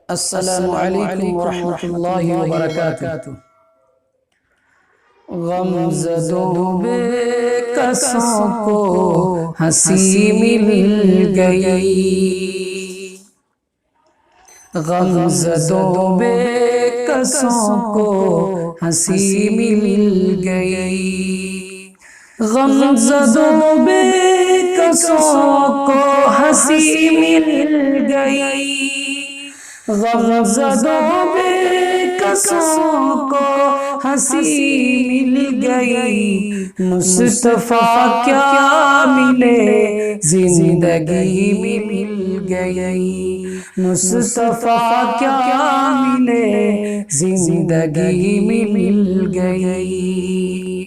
السلام علیکم ورحمۃ اللہ وبرکاتہ۔ غم زدوں بے کسوں کو ہنسی مل گئی، غم زدوں بے کسوں کو ہنسی مل گئی، غم زدوں بے کسوں کو ہنسی مل گئی، غم زدوں بے کسوں کو ہنسی مل گئی، مصطفیٰ کیا ملے زندگی مل گئی، مصطفیٰ کیا ملے زندگی مل گئی،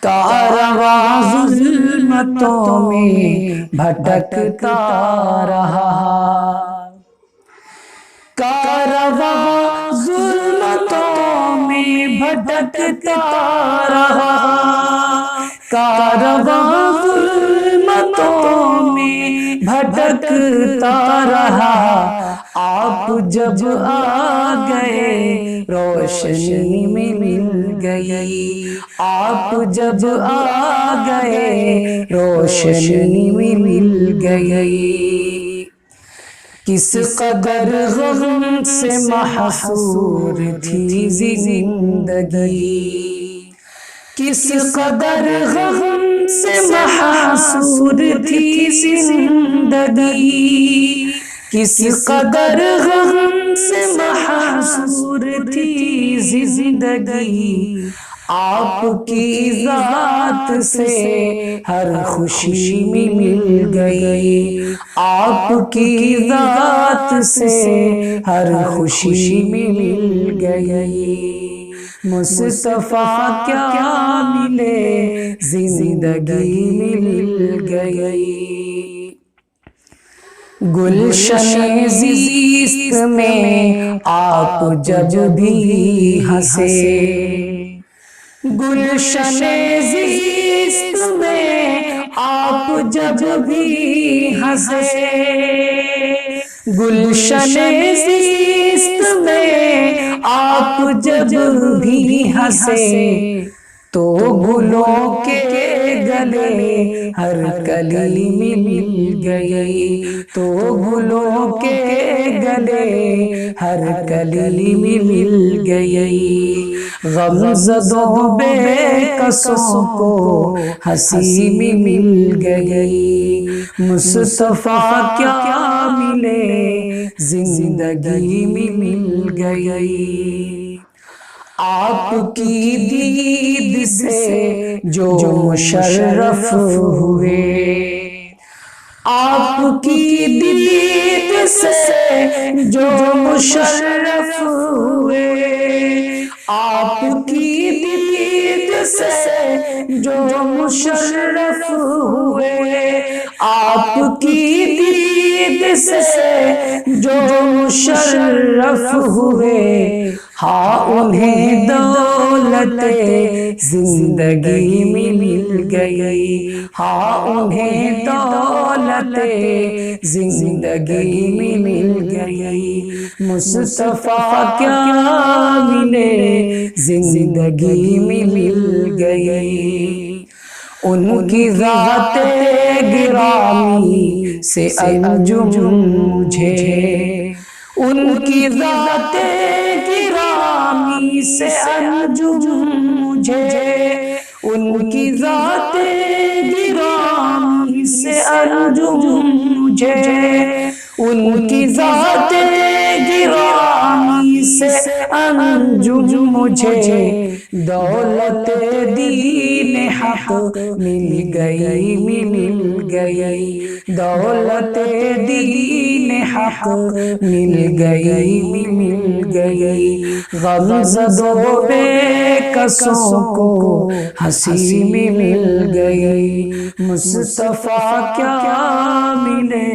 کارواں ظلمتوں میں بھٹکتا رہا، کارواں ظلمتوں میں بھٹکتا رہا، کارواں ظلمتوں میں بھٹکتا رہا، آپ جب آ گئے روشنی مل گئی، آپ جب آ گئے روشنی مل گئی، کس قدر غم سے محصور تھی زندگی، کس قدر غم سے محصور تھی زندگی، کس قدر غم سے محصور تھی زندگی، آپ کی ذات سے ہر خوشی مل گئی، آپ کی ذات سے ہر خوشی مل گئی، مصطفیٰ کیا ملے زندگی مل گئی، گلشن زیست میں آپ جب بھی ہنسے، گلشن زیست میں آپ جب بھی ہنسے، گلشن زیست میں آپ جب بھی ہنسے، تو گلوں کے گلے ہر کلی مل گئی، تو گلوں کے گلے ہر کلی مل گئی، غم زدوں بے کسوں کو ہنسی مل گئی، مصطفیٰ کیا ملے زندگی مل گئی، آپ کی دید سے جو مشرف ہوئے، آپ کی دید سے جو مشرف ہوئے، آپ کی دید سے جو مشرف ہوئے، آپ کی دید سے جو مشرف ہوئے، ہاں انہیں دولت زندگی مل گئی، ہاں انہیں دولت زندگی مل گئی، مصطفیٰ کیا ملے زندگی مل گئی، ان کی ذات گرامی سے انجم مجھے، ان کی ذات گرامی سے انجم مجھے، ان کی ذات گرامی سے انجم مجھے، ان کی ذات گرامی سے انجم مجھے، دولت دین حق مل گئی مل گئی، دولت دین حق مل گئی مل گئی، غم زدوں بے کسوں کو ہنسی مل گئی، مصطفیٰ کیا ملے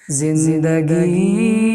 زندگی